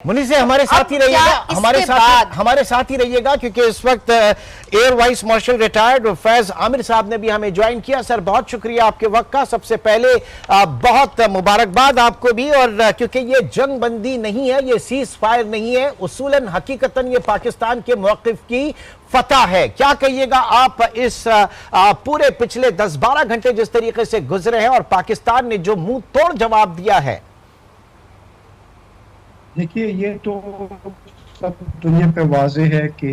मुनि से हमारे साथ ही रहिएगा, हमारे साथ ही रहिएगा क्योंकि इस वक्त air vice marshal retired Faiz Aamir साहब ने भी हमें ज्वाइन किया। सर बहुत शुक्रिया आपके वक्त का। सबसे पहले बहुत मुबारकबाद आपको भी, और क्योंकि ये जंग बंदी नहीं है, ये सीज फायर नहीं है, उसूलन हकीकतन ये पाकिस्तान के मौक़िफ़ की फतह है। क्या कहिएगा आप इस पूरे पिछले 10-12 घंटे जिस तरीके से गुजरे हैं और पाकिस्तान ने जो मुंह तोड़ जवाब दिया है? देखिए, ये तो सब दुनिया पे वाजे है कि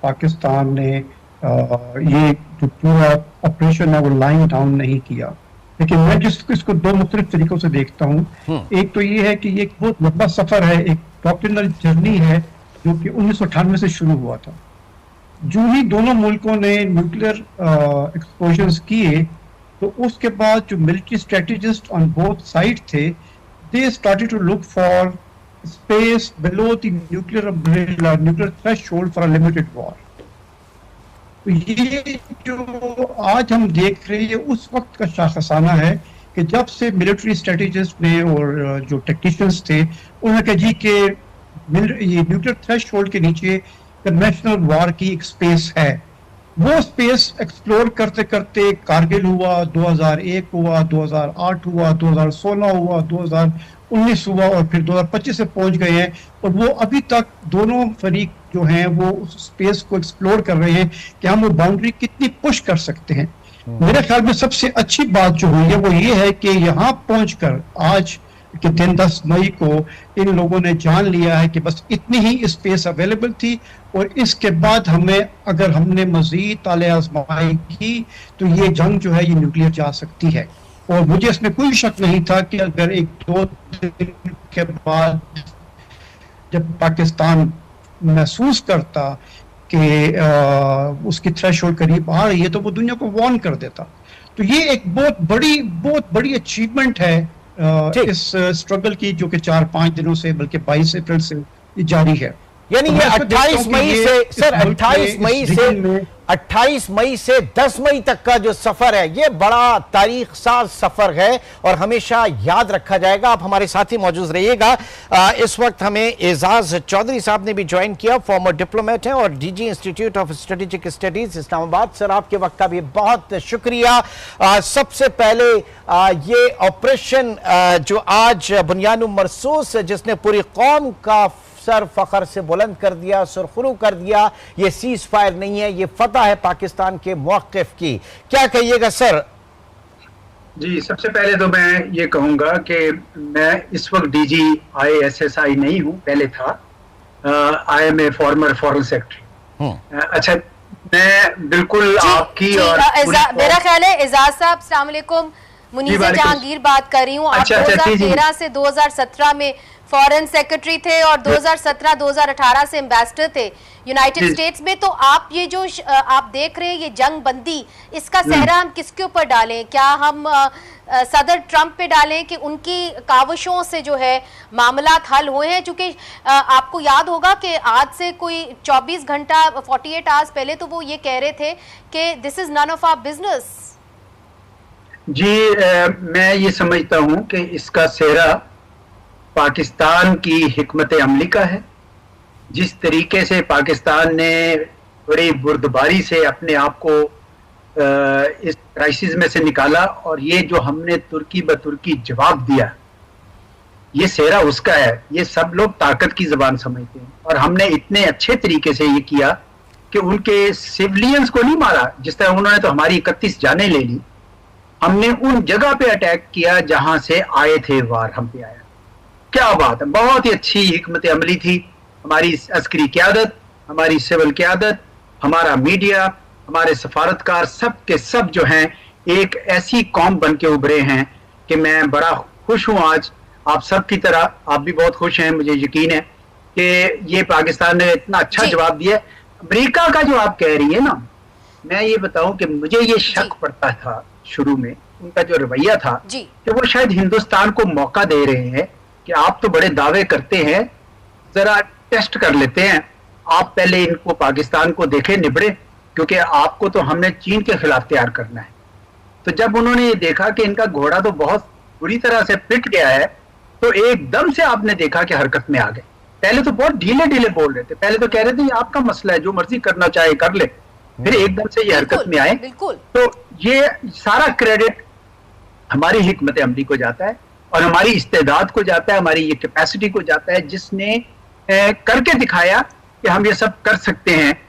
पाकिस्तान ने ये जो पूरा ऑपरेशन है वो लाइन डाउन नहीं किया। लेकिन मैं इसको दो मुख्तलिफ तरीकों से देखता हूँ। एक तो ये है कि ये एक बहुत लंबा सफर है, एक डॉक्ट्रिनल जर्नी है जो कि 1998 से शुरू हुआ था। जो ही दोनों मुल्कों ने न्यूक्लियर एक्सप्लोजन्स किए तो उसके बाद जो military strategist on both side थे, they started to look for space below the nuclear umbrella, nuclear threshold for a limited war. तो ये जो आज हम देख रहे हैं उस वक्त का शाखसाना है कि जब से मिलिट्री स्ट्रेटेजिस्ट ने और जो टेक्नीशियंस थे उन्होंने कहा जी कि ये न्यूक्लियर थ्रेशोल्ड के नीचे कन्वेंशनल वार की एक स्पेस है। वो स्पेस एक्सप्लोर करते करते कारगिल हुआ, 2001 हुआ, 2008 हुआ, 2016 हुआ, 2019 हुआ और फिर 2025 से पहुंच गए हैं। और वो अभी तक दोनों फरीक जो हैं वो उस स्पेस को एक्सप्लोर कर रहे हैं कि हम वो बाउंड्री कितनी पुश कर सकते हैं। मेरे ख्याल में सबसे अच्छी बात जो हुई है वो ये है कि यहाँ पहुंचकर आज के दिन 10 मई को इन लोगों ने जान लिया है कि बस इतनी ही स्पेस अवेलेबल थी और इसके बाद अगर हमने मजीद ताले आजमाई की तो ये जंग जो है ये न्यूक्लियर जा सकती है। और मुझे इसमें कोई शक नहीं था कि अगर 1-2 दिन के बाद जब पाकिस्तान महसूस करता कि उसकी थ्रेशोल्ड करीब आ रही है तो वो दुनिया को वार्न कर देता। तो ये एक बहुत बड़ी अचीवमेंट है इस स्ट्रगल की, जो कि 4-5 दिनों से बल्कि 22 अप्रैल से जारी है। यानी ये 28 मई से सर 28 मई से 10 मई तक का जो सफर है ये बड़ा तारीख साज सफर है और हमेशा याद रखा जाएगा। आप हमारे साथ ही मौजूद रहिएगा। इस वक्त हमें एजाज चौधरी साहब ने भी ज्वाइन किया, फॉर्मर डिप्लोमेट हैं और DG institute of strategic studies Islamabad. Sir आपके वक्त का भी बहुत शुक्रिया। सबसे पहले ये ऑपरेशन जो आज बुनियान मरसूस जिसने पूरी कौम का सर फखर से बुलंद कर दिया, सुरखरू कर दिया, ये सीज फायर नहीं है, ये फतह है पाकिस्तान के मौक़िफ़ की। क्या कहिएगा सर? जी, सबसे पहले तो मैं ये कहूंगा कि मैं इस वक्त डीजी ISSI नहीं हूं, पहले था। I am a former foreign secretary. अच्छा, मैं बिल्कुल आपकी और मेरा ख्याल है एजाज साहब, अस्सलाम वालेकुम, मुनीज़ा जहांगीर बात कर रही हूँ। आप 2013 से 2017 में फॉरेन सेक्रेटरी थे और 2017-2018 से एम्बेसडर थे यूनाइटेड स्टेट्स में। तो आप ये जो आप देख रहे हैं ये जंग बंदी, इसका सेहरा हम किसके ऊपर डालें? क्या हम सदर ट्रंप पे डालें कि उनकी काविशों से जो है मामलात हल हुए हैं? चूंकि आपको याद होगा कि आज से कोई 24 घंटा 48 आवर्स पहले तो वो ये कह रहे थे कि this is none of our business. जी, मैं ये समझता हूँ कि इसका सेहरा पाकिस्तान की हिकमत अमली का है। जिस तरीके से पाकिस्तान ने बड़ी बुर्दबारी से अपने आप को इस क्राइसिस में से निकाला और ये जो हमने तुर्की ब तुर्की जवाब दिया, ये सेहरा उसका है। ये सब लोग ताकत की जबान समझते हैं और हमने इतने अच्छे तरीके से ये किया कि उनके सिविलियंस को नहीं मारा। जिस तरह उन्होंने तो हमारी 31 जानें ले ली, हमने उन जगह पे अटैक किया जहां से आए थे वार हम पे आया। क्या बात है, बहुत ही अच्छी हिकमत अमली थी हमारी अस्करी क़यादत, हमारी सिविल क़यादत, हमारा मीडिया, हमारे सफारतकार, सब के सब जो हैं एक ऐसी कौम बन के उभरे हैं कि मैं बड़ा खुश हूँ। आज आप सब की तरह आप भी बहुत खुश हैं, मुझे यकीन है कि ये पाकिस्तान ने इतना अच्छा जवाब दिया। अमेरिका का जो आप कह रही है ना, मैं ये बताऊं कि मुझे ये शक पड़ता था शुरू में, उनका जो रवैया था कि वो शायद हिंदुस्तान को मौका दे रहे हैं कि आप तो बड़े दावे करते हैं, जरा टेस्ट कर लेते हैं, आप पहले इनको पाकिस्तान को देखें निबड़े, क्योंकि आपको तो हमने चीन के खिलाफ तैयार करना है। तो जब उन्होंने ये देखा कि इनका घोड़ा तो बहुत बुरी तरह से पिट गया है, तो एकदम से आपने देखा कि हरकत में आ गए पहले तो बहुत ढीले ढीले बोल रहे थे, पहले तो कह रहे थे ये आपका मसला है, जो मर्जी करना चाहे कर ले, फिर एकदम से ये हरकत में आए। तो ये सारा क्रेडिट हमारी हिकमत अमली को जाता है और हमारी इस्तेदाद को जाता है, हमारी ये कैपेसिटी को जाता है, जिसने करके दिखाया कि हम ये सब कर सकते हैं।